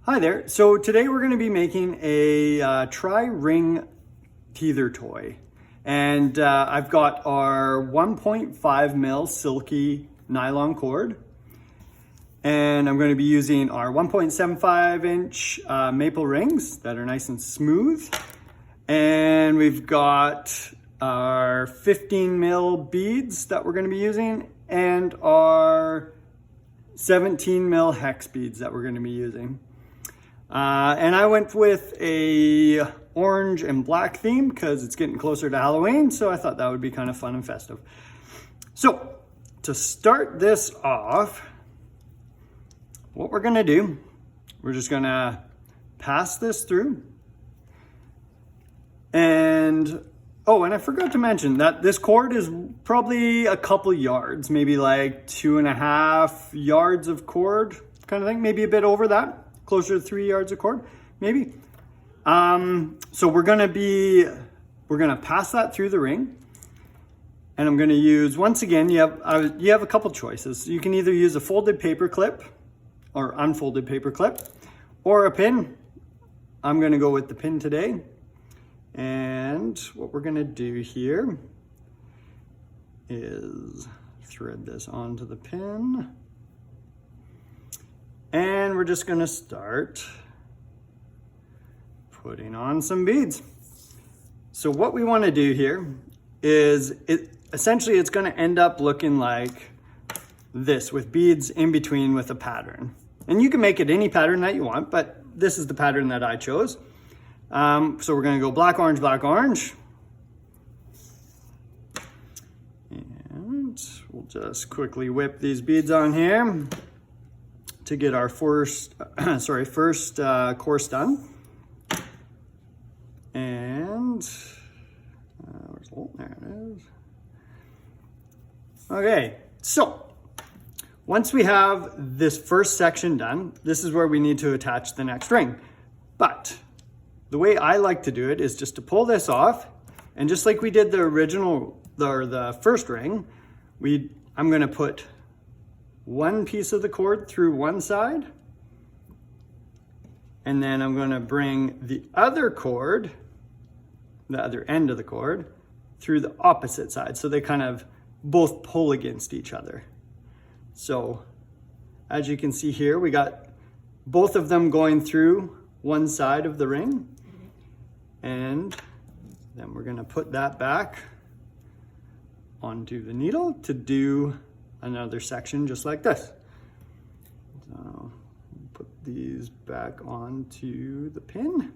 Hi there. So today we're going to be making a tri-ring teether toy. And I've got our 1.5 mil silky nylon cord. And I'm going to be using our 1.75 inch maple rings that are nice and smooth. And we've got our 15 mil beads that we're going to be using and our 17 mil hex beads that we're going to be using. And I went with a orange and black theme because it's getting closer to Halloween, so I thought that would be kind of fun and festive. So to start this off, what we're gonna do, we're just gonna pass this through. And, oh, and I forgot to mention that this cord is probably a couple yards, maybe like 2.5 yards of cord kind of thing, maybe a bit over that. Closer to 3 yards of cord, maybe. So we're gonna pass that through the ring, and I'm gonna use, once again, you have a couple choices. You can either use a folded paper clip or unfolded paper clip, or a pin. I'm gonna go with the pin today. And what we're gonna do here is thread this onto the pin. And we're just gonna start putting on some beads. So what we wanna do here is, essentially it's gonna end up looking like this with beads in between with a pattern. And you can make it any pattern that you want, but this is the pattern that I chose. So we're gonna go black, orange, black, orange. And we'll just quickly whip these beads on here to get our first course done. And there it is. Okay, so once we have this first section done, this is where we need to attach the next ring. But the way I like to do it is just to pull this off, and just like we did the original, or the first ring, I'm gonna put one piece of the cord through one side, and then I'm going to bring the other cord, the other end of the cord, through the opposite side, so they kind of both pull against each other. So as you can see here, we got both of them going through one side of the ring, and then we're going to put that back onto the needle to do another section just like this. So put these back onto the pin,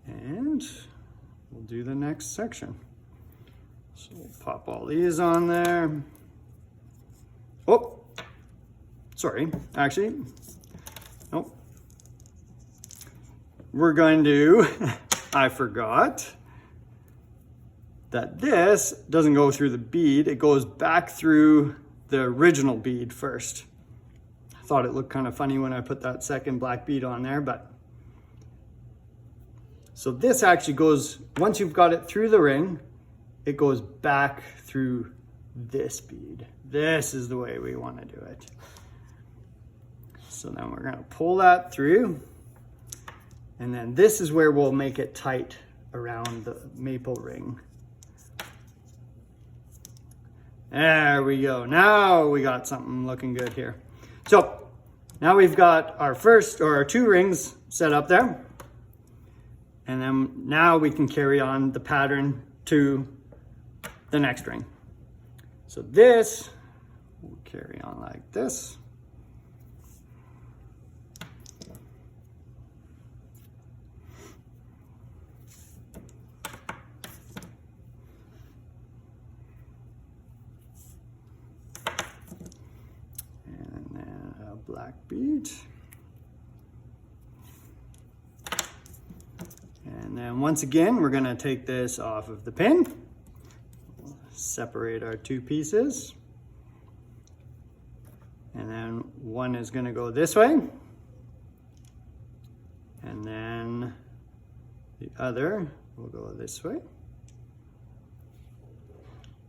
and we'll do the next section. So we'll pop all these on there. Oh, sorry, actually, nope. We're going to, I forgot that this doesn't go through the bead, it goes back through the original bead first. I thought it looked kind of funny when I put that second black bead on there, but. So this actually goes, once you've got it through the ring, it goes back through this bead. This is the way we want to do it. So then we're gonna pull that through, and then this is where we'll make it tight around the maple ring. There we go. Now we got something looking good here. So now we've got our our two rings set up there. And then now we can carry on the pattern to the next ring. So this will carry on like this. Black bead. And then once again, we're going to take this off of the pin. We'll separate our two pieces. And then one is going to go this way. And then the other will go this way.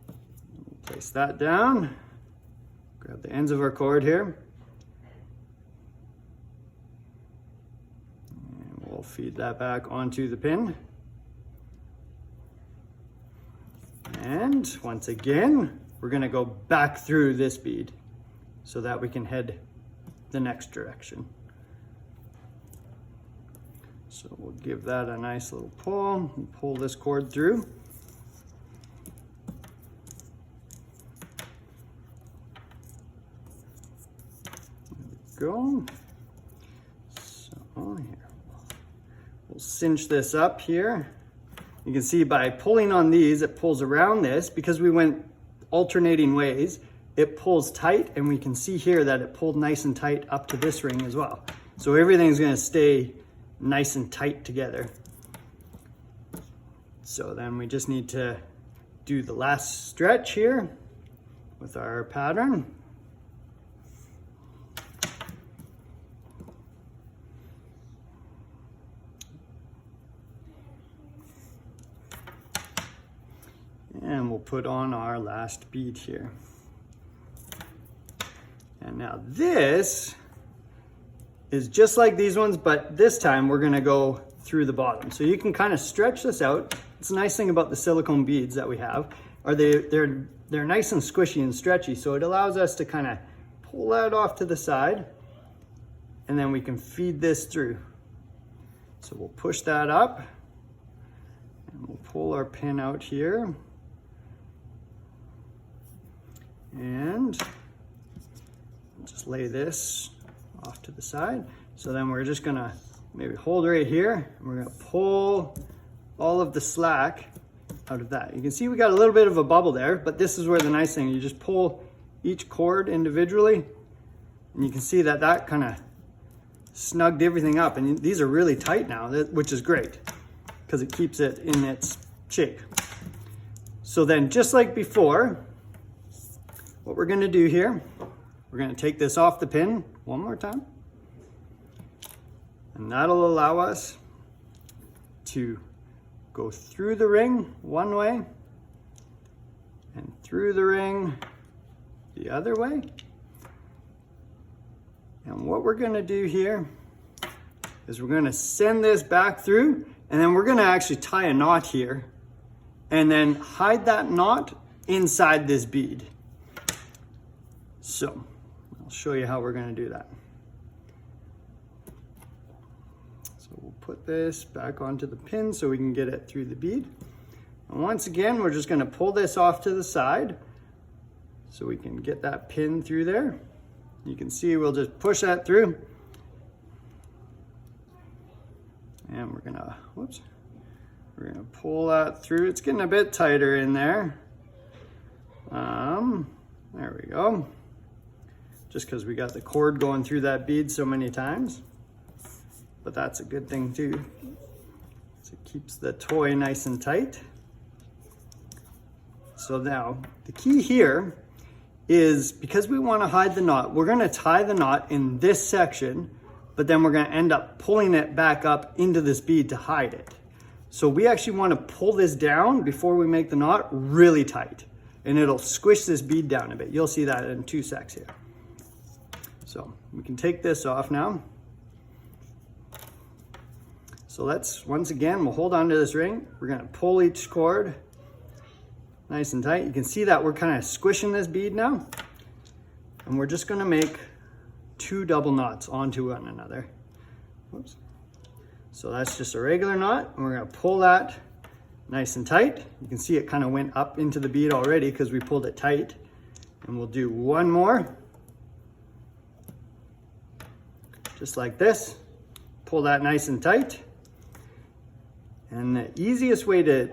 We'll place that down. Grab the ends of our cord here. we'll feed that back onto the pin. And once again, we're gonna go back through this bead so that we can head the next direction. So we'll give that a nice little pull and pull this cord through. There we go. So here, we'll cinch this up here. You can see by pulling on these, it pulls around this. Because we went alternating ways, it pulls tight, and we can see here that it pulled nice and tight up to this ring as well. So everything's gonna stay nice and tight together. So then we just need to do the last stretch here with our pattern. And we'll put on our last bead here. And now this is just like these ones, but this time we're gonna go through the bottom. So you can kind of stretch this out. It's a nice thing about the silicone beads that we have, are they're nice and squishy and stretchy, so it allows us to kind of pull that off to the side, and then we can feed this through. So we'll push that up, and we'll pull our pin out here, and just lay this off to the side. So then we're just gonna maybe hold right here, and we're gonna pull all of the slack out of that. You can see we got a little bit of a bubble there, but this is where the nice thing, you just pull each cord individually, and you can see that that kind of snugged everything up. And these are really tight now, which is great because it keeps it in its shape. So then, just like before, what we're gonna do here, we're gonna take this off the pin one more time, and that'll allow us to go through the ring one way and through the ring the other way. And what we're gonna do here is we're gonna send this back through, and then we're gonna actually tie a knot here and then hide that knot inside this bead. So I'll show you how we're gonna do that. So we'll put this back onto the pin so we can get it through the bead. And once again, we're just gonna pull this off to the side so we can get that pin through there. You can see we'll just push that through. And we're gonna pull that through. It's getting a bit tighter in there. There we go. Just because we got the cord going through that bead so many times. But that's a good thing too. So it keeps the toy nice and tight. So now, the key here is, because we want to hide the knot, we're going to tie the knot in this section, but then we're going to end up pulling it back up into this bead to hide it. So we actually want to pull this down before we make the knot really tight, and it'll squish this bead down a bit. You'll see that in 2 secs here. So we can take this off now. So let's, once again, we'll hold on to this ring. We're gonna pull each cord nice and tight. You can see that we're kind of squishing this bead now. And we're just gonna make 2 double knots onto one another. Whoops. So that's just a regular knot, and we're gonna pull that nice and tight. You can see it kind of went up into the bead already because we pulled it tight. And we'll do one more. Just like this. Pull that nice and tight. And the easiest way to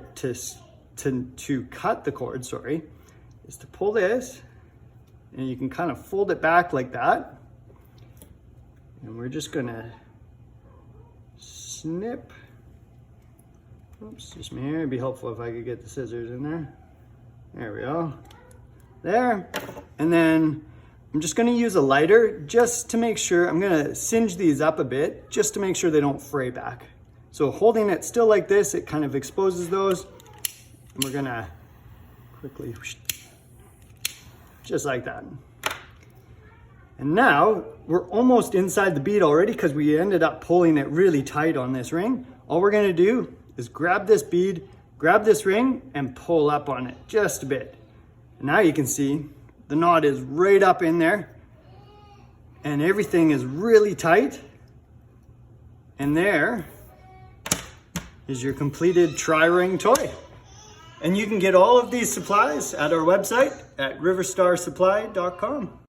cut the cord, is to pull this, and you can kind of fold it back like that. And we're just gonna snip. Oops, just me here. It'd be helpful if I could get the scissors in there. There we go. There. And then I'm just gonna use a lighter just to make sure. I'm gonna singe these up a bit just to make sure they don't fray back. So holding it still like this, it kind of exposes those. And we're gonna quickly, just like that. And now we're almost inside the bead already because we ended up pulling it really tight on this ring. All we're gonna do is grab this bead, grab this ring, and pull up on it just a bit. And now you can see the knot is right up in there and everything is really tight. And there is your completed tri-ring toy. And you can get all of these supplies at our website at riverstarsupply.com.